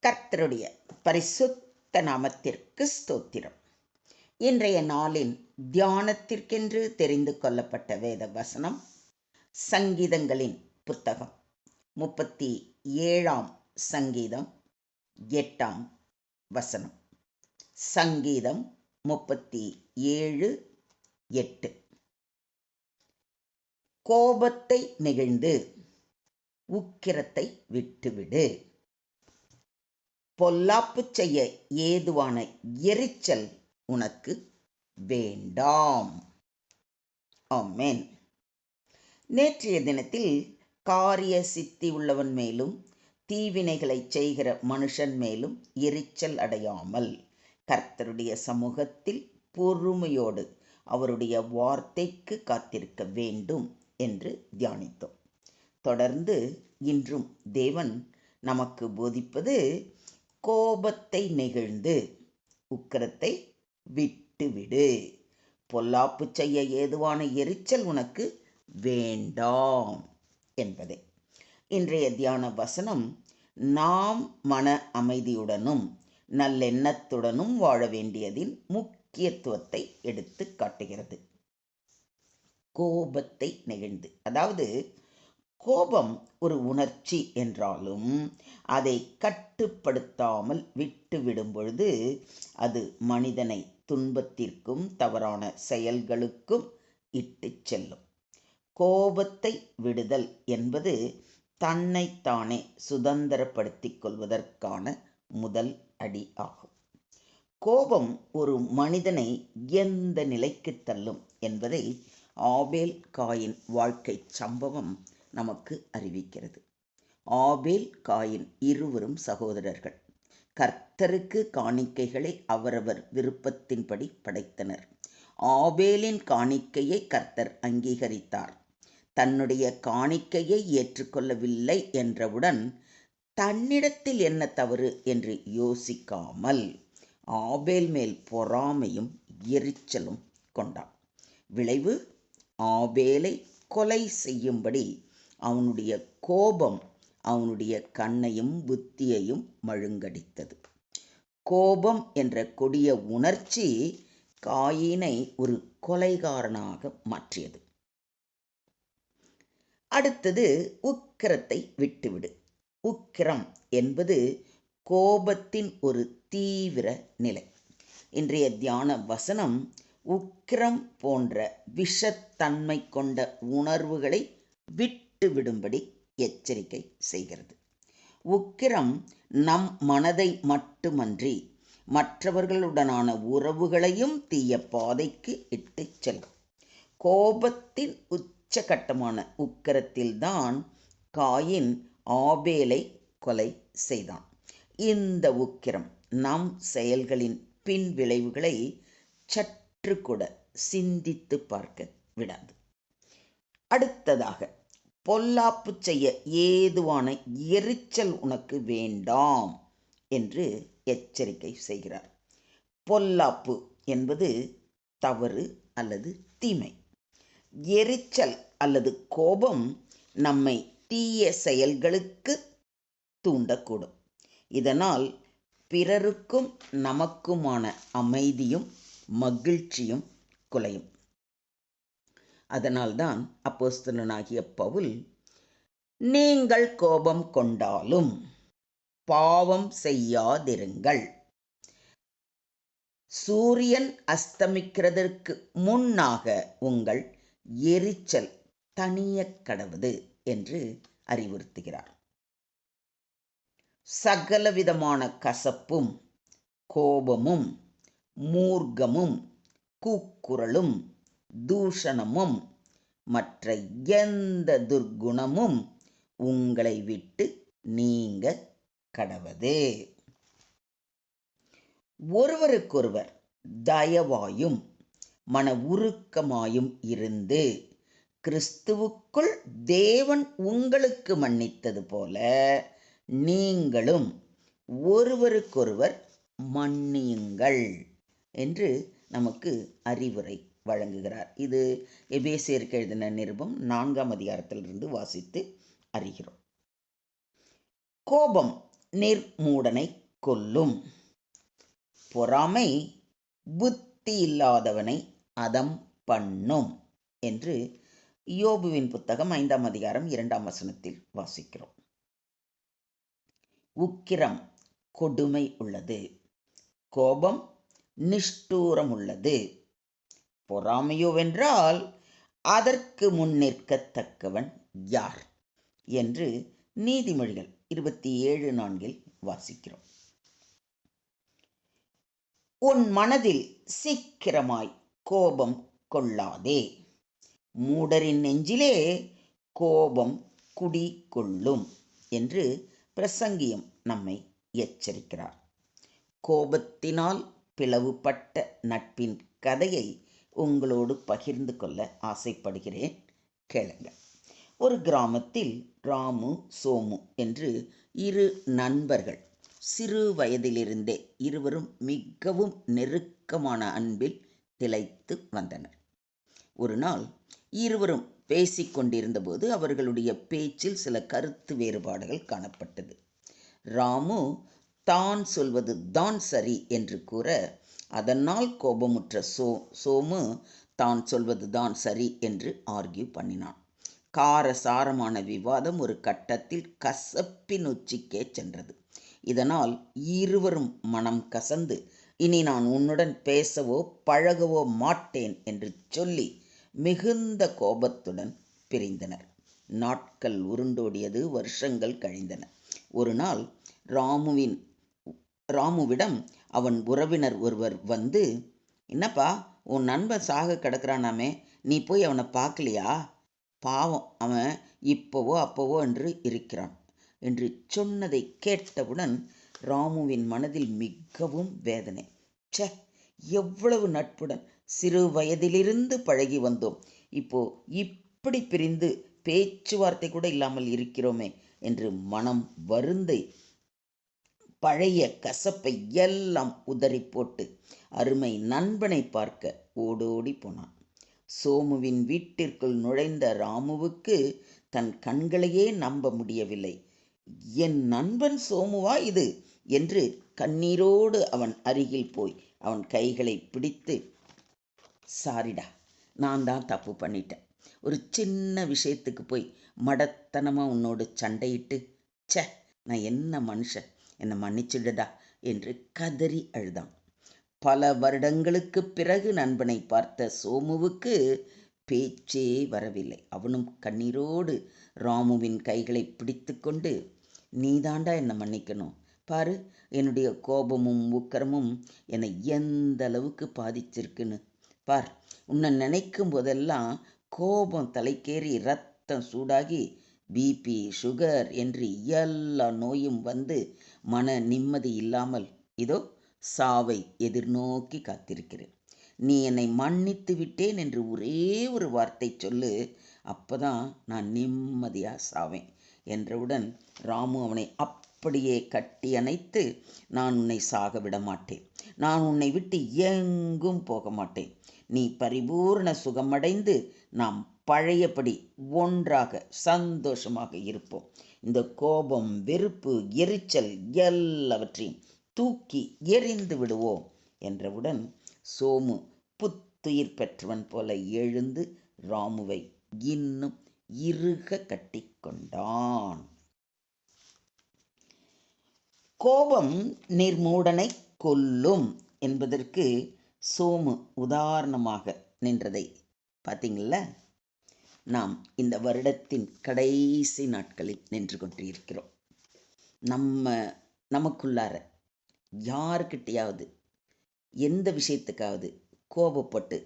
கர்த்தருடைய பரிசுத்த நாமத்திற்கு ஸ்தோத்திரம். இன்றைய நாளின் தியானத்திற்கென்று தெரிந்து கொள்ளப்பட்ட வேத வசனம் சங்கீதங்களின் புத்தகம் 37ஆம் சங்கீதம் 8ஆம் வசனம். சங்கீதம் 37:8. கோபத்தை நெகிழ்ந்து உக்கிரத்தை விட்டுவிடு, பொல்லாப்பு செய்ய ஏதுவான எரிச்சல் உனக்கு வேண்டாம். ஆமென். நேற்றைய தினத்தில் காரிய சித்தி உள்ளவன் மேலும் தீவினைகளை செய்கிற மனுஷன் மேலும் எரிச்சல் அடையாமல் கர்த்தருடைய சமூகத்தில் பொறுமையோடு அவருடைய வார்த்தைக்கு காத்திருக்க வேண்டும் என்று தியானித்தோம். தொடர்ந்து இன்றும் தேவன் நமக்கு போதிப்பது கோபத்தை நெகிழ்ந்து உக்கிரத்தை விட்டுவிடு, பொல்லாப்பு செய்ய ஏதுவான எரிச்சல் உனக்கு வேண்டாம் என்பதே. இன்றைய தியான வசனம் நாம் மன அமைதியுடனும் நல்லெண்ணத்துடனும் வாழ வேண்டியதின் முக்கியத்துவத்தை எடுத்து காட்டுகிறது. கோபத்தை நெகிழ்ந்து, அதாவது கோபம் ஒரு உணர்ச்சி என்றாலும் அதை கட்டுப்படுத்தாமல் விட்டுவிடும் பொழுது அது மனிதனை துன்பத்திற்கும் தவறான செயல்களுக்கும் இட்டு செல்லும். கோபத்தை விடுதல் என்பது தன்னைத்தானே சுதந்திரப்படுத்திக் கொள்வதற்கான முதல் அடி ஆகும். கோபம் ஒரு மனிதனை எந்த நிலைக்கு தள்ளும் என்பதை ஆபேல் காயின் வாழ்க்கை சம்பவம் நமக்கு அறிவிக்கிறது. ஆபேல் காயின் இருவரும் சகோதரர்கள். கர்த்தருக்கு காணிக்கைகளை அவரவர் விருப்பத்தின்படி படைத்தனர். ஆபேலின் காணிக்கையை கர்த்தர் அங்கீகரித்தார். தன்னுடைய காணிக்கையை ஏற்றுக்கொள்ளவில்லை என்றவுடன் தன்னிடத்தில் என்ன தவறு என்று யோசிக்காமல் ஆபேல் மேல் பொறாமையும் எரிச்சலும் கொண்டான். விளைவு, ஆபேலை கொலை செய்யும்படி அவனுடைய கோபம் அவனுடைய கண்ணையும் புத்தியையும் மழுங்கடித்தது. கோபம் என்ற கொடிய உணர்ச்சி காயினை ஒரு கொலைகாரனாக மாற்றியது. அடுத்தது உக்கிரத்தை விட்டுவிடு. உக்கிரம் என்பது கோபத்தின் ஒரு தீவிர நிலை. இன்றைய தியான வசனம் உக்கிரம் போன்ற விஷத்தன்மை கொண்ட உணர்வுகளை விட்டுவிடும்படி எச்சரிக்கை செய்கிறது. உக்கிரம் நம் மனதை மட்டுமன்றி மற்றவர்களுடனான உறவுகளையும் தீய பாதைக்கு இட்டு செல்லும். கோபத்தின் உச்சகட்டமான உக்கிரத்தில்தான் காயின் ஆபேலை கொலை செய்தான். இந்த உக்கிரம் நம் செயல்களின் பின் விளைவுகளை சற்று கூட சிந்தித்து பார்க்க விடாது. அடுத்ததாக, பொல்லாப்பு செய்ய ஏதுவான எரிச்சல் உனக்கு வேண்டாம் என்று எச்சரிக்கை செய்கிறார். பொல்லாப்பு என்பது தவறு அல்லது தீமை. எரிச்சல் அல்லது கோபம் நம்மை தீய செயல்களுக்கு தூண்டக்கூடும். இதனால் பிறருக்கும் நமக்குமான அமைதியும் மகிழ்ச்சியும் குலையும். அதனால்தான் அப்போஸ்தலனாகிய பவுல், நீங்கள் கோபம் கொண்டாலும் பாவம் செய்யாதிருங்கள், சூரியன் அஸ்தமிக்கிறதற்கு முன்னாக உங்கள் எரிச்சல் தணியக் கடவது என்று அறிவுறுத்துகிறார். சகலவிதமான கசப்பும் கோபமும் மூர்க்கமும் கூக்குரலும் தூஷணமும் மற்ற எந்த துர்குணமும் உங்களை விட்டு நீங்க கடவது. ஒருவருக்கொருவர் தயவாயும் மன உருக்கமாயும் இருந்து கிறிஸ்துவுக்குள் தேவன் உங்களுக்கு மன்னித்தது போல நீங்களும் ஒருவருக்கொருவர் மன்னியுங்கள் என்று நமக்கு அறிவுரை வழங்குகிறார். இது எபேசியருக்கு எழுதின நிருபம் 4ஆம் அதிகாரத்திலிருந்து வாசித்து அறிகிறோம். கோபம் நிர்மூடனை கொல்லும். பொறாமை புத்தி இல்லாதவனை அதம் பண்ணும் என்று யோபுவின் புத்தகம் 5ஆம் அதிகாரம் 2ஆம் வசனத்தில் வாசிக்கிறோம். உக்கிரம் கொடுமை உள்ளது, கோபம் நிஷ்டூரம் உள்ளது. பொறாமையோவென்றால் அதற்கு முன் நிற்கத்தக்கவன் யார் என்று நீதிமொழிகள் 27:4 வாசிக்கிறோம். உன் மனதில் சீக்கிரமாய் கோபம் கொள்ளாதே, மூடரின் நெஞ்சிலே கோபம் குடிகொள்ளும் என்று பிரசங்கியம் நம்மை எச்சரிக்கிறார். கோபத்தினால் பிளவுபட்ட நட்பின் கதையை உங்களோடு பகிர்ந்து கொள்ள ஆசைப்படுகிறேன். கேளுங்க. ஒரு கிராமத்தில் ராமு, சோமு என்று 2 நண்பர்கள் சிறு வயதிலிருந்தே இருவரும் மிகவும் நெருக்கமான அன்பில் திளைத்து வந்தனர். ஒரு நாள் இருவரும் பேசிக்கொண்டிருந்தபோது அவர்களுடைய பேச்சில் சில கருத்து வேறுபாடுகள் காணப்பட்டது. ராமு தான் சொல்வது தான் சரி என்று கூற, அதனால் கோபமுற்ற சோமு தான் சொல்வது தான் சரி என்று ஆர்கியூ பண்ணினான். காரசாரமான விவாதம் ஒரு கட்டத்தில் கசப்பின் உச்சிக்கே சென்றது. இதனால் இருவரும் மனம் கசந்து, இனி நான் உன்னுடன் பேசவோ பழகவோ மாட்டேன் என்று சொல்லி மிகுந்த கோபத்துடன் பிரிந்தனர். நாட்கள் உருண்டோடியது, வருஷங்கள் கழிந்தன. ஒரு நாள் ராமுவிடம் அவன் உறவினர் ஒருவர் வந்து, என்னப்பா உன் நண்பன் சாக கிடக்கிறானாமே, நீ போய் அவனை பார்க்கலையா? பாவம், அவன் இப்போவோ அப்போவோ என்று இருக்கிறான் என்று சொன்னதை கேட்டவுடன் ராமுவின் மனதில் மிகவும் வேதனை. ச்சே, எவ்வளவு நட்புடன் சிறு வயதிலிருந்து பழகி வந்தோம், இப்போ இப்படி பிரிந்து பேச்சுவார்த்தை கூட இல்லாமல் இருக்கிறோமே என்று மனம் வருந்தி பழைய கசப்பை எல்லாம் உதறி போட்டு அருமை நண்பனை பார்க்க ஓடோடி போனான். சோமுவின் வீட்டிற்குள் நுழைந்த ராமுவுக்கு தன் கண்களையே நம்ப முடியவில்லை. என் நண்பன் சோமுவா இது என்று கண்ணீரோடு அவன் அருகில் போய் அவன் கைகளை பிடித்து, சாரிடா, நான் தான் தப்பு பண்ணிட்டேன். ஒரு சின்ன விஷயத்துக்கு போய் மடத்தனமாக உன்னோடு சண்டையிட்டு, ச்சே, நான் என்ன மனுஷன், என்னை மன்னிச்சிடுடா என்று கதறி அழுதான். பல வருடங்களுக்கு பிறகு நண்பனை பார்த்த சோமுவுக்கு பேச்சே வரவில்லை. அவனும் கண்ணீரோடு ராமுவின் கைகளை பிடித்து கொண்டு, நீதாண்டா என்னை மன்னிக்கணும். பாரு, என்னுடைய கோபமும் உக்கரமும் என்னை எந்த அளவுக்கு பாதிச்சிருக்குன்னு பார். உன்னை நினைக்கும் போதெல்லாம் கோபம் தலைக்கேறி ரத்தம் சூடாகி பிபி, சுகர் என்று எல்லா நோயும் வந்து மன நிம்மதி இல்லாமல் இதோ சாவை எதிர்நோக்கி காத்திருக்கிறேன். நீ என்னை மன்னித்து விட்டேன் என்று ஒரே ஒரு வார்த்தை சொல்லு, அப்பதான் நான் நிம்மதியாக சாவேன் என்றவுடன் ராமு அவனை அப்படியே கட்டி அணைத்து, நான் உன்னை சாக விட மாட்டேன், நான் உன்னை விட்டு எங்கும் போக மாட்டேன், நீ பரிபூர்ண சுகமடைந்து நாம் பழையபடி ஒன்றாக சந்தோஷமாக இருப்போம். இந்த கோபம், வெறுப்பு, எரிச்சல் எல்லாவற்றையும் தூக்கி எறிந்து விடுவோம் என்றவுடன் சோமு புத்துயிர் பெற்றவன் போல எழுந்து ராமுவை இன்னும் இறுக கட்டி கொண்டான். கோபம் நிர்மூடனை கொல்லும் என்பதற்கு சோமு உதாரணமாக நின்றதை பார்த்தீங்கள. நாம் இந்த வருடத்தின் கடைசி நாட்களில் நின்று கொண்டிருக்கிறோம். நமக்குள்ளார யாருக்கிட்டையாவது எந்த விஷயத்துக்காவது கோபப்பட்டு,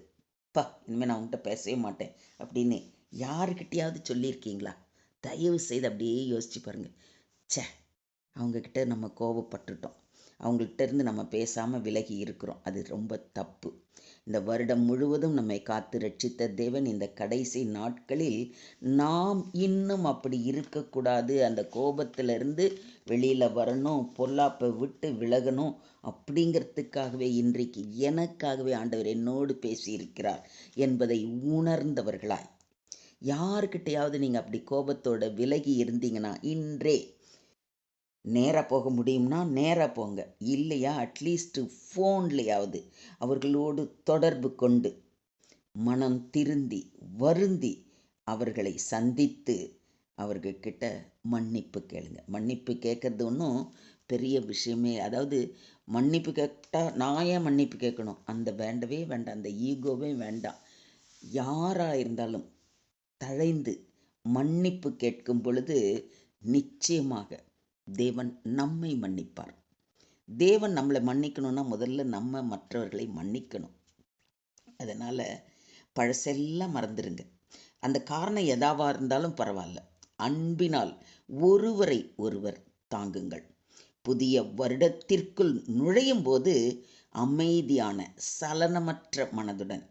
இனிமேல் நான் உன்கிட்ட பேசவே மாட்டேன் அப்படின்னு யாருக்கிட்டையாவது சொல்லியிருக்கீங்களா? தயவு செய்து அப்படியே யோசிச்சு பாருங்கள். ச்சே, அவங்கக்கிட்ட நம்ம கோபப்பட்டுட்டோம், அவங்கள்ட்ட இருந்து நம்ம பேசாமல் விலகி இருக்கிறோம். அது ரொம்ப தப்பு. இந்த வருடம் முழுவதும் நம்மை காத்து ரட்சித்த தேவன் இந்த கடைசி நாட்களில் நாம் இன்னும் அப்படி இருக்கக்கூடாது, அந்த கோபத்திலிருந்து வெளியில் வரணும், பொல்லாப்பை விட்டு விலகணும் அப்படிங்கிறதுக்காகவே இன்றைக்கு எனக்காகவே ஆண்டவர் என்னோடு பேசியிருக்கிறார் என்பதை உணர்ந்தவர்களாய், யாருக்கிட்டையாவது நீங்கள் அப்படி கோபத்தோட விலகி இருந்தீங்கன்னா இன்றே நேராக போக முடியும்னா நேராக போங்க, இல்லையா அட்லீஸ்ட்டு ஃபோன்லேயாவது அவர்களோடு தொடர்பு கொண்டு மனம் திருந்தி வருந்தி அவர்களை சந்தித்து அவர்கள்கிட்ட மன்னிப்பு கேளுங்க. மன்னிப்பு கேட்குறது ஒன்றும் பெரிய விஷயமே, அதாவது மன்னிப்பு கேட்டால் நான் ஏன் மன்னிப்பு கேட்கணும், அந்த வேண்டவே வேண்டாம், அந்த ஈகோவே வேண்டாம். யாராக இருந்தாலும் தழைந்து மன்னிப்பு கேட்கும் பொழுது நிச்சயமாக தேவன் நம்மை மன்னிப்பார். தேவன் நம்மளை மன்னிக்கணும்னா முதல்ல நம்ம மற்றவர்களை மன்னிக்கணும். அதனால் பழசெல்லாம் மறந்துடுங்க. அந்த காரணம் எதாவா இருந்தாலும் பரவாயில்ல, அன்பினால் ஒருவரை ஒருவர் தாங்குங்கள். புதிய வருடத்திற்குள் நுழையும் போது அமைதியான சலனமற்ற மனதுடன்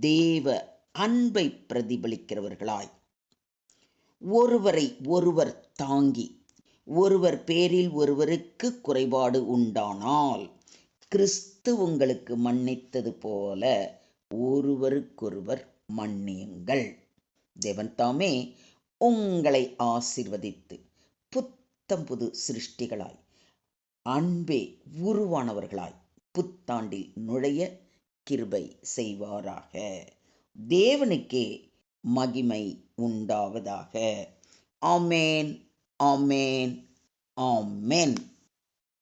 தேவ அன்பை பிரதிபலிக்கிறவர்களாய், ஒருவரை ஒருவர் தாங்கி, ஒருவர் பேரில் ஒருவருக்கு குறைபாடு உண்டானால் கிறிஸ்து உங்களுக்கு மன்னித்தது போல ஒருவருக்கொருவர் மன்னியுங்கள். தேவன் தாமே உங்களை ஆசீர்வதித்து புத்தம் புது சிருஷ்டிகளாய், அன்பே உருவானவர்களாய் புத்தாண்டில் நுழைய கிருபை செய்வாராக. தேவனுக்கே மகிமை உண்டாவதாக. ஆமேன், ஆமேன், ஆமேன்.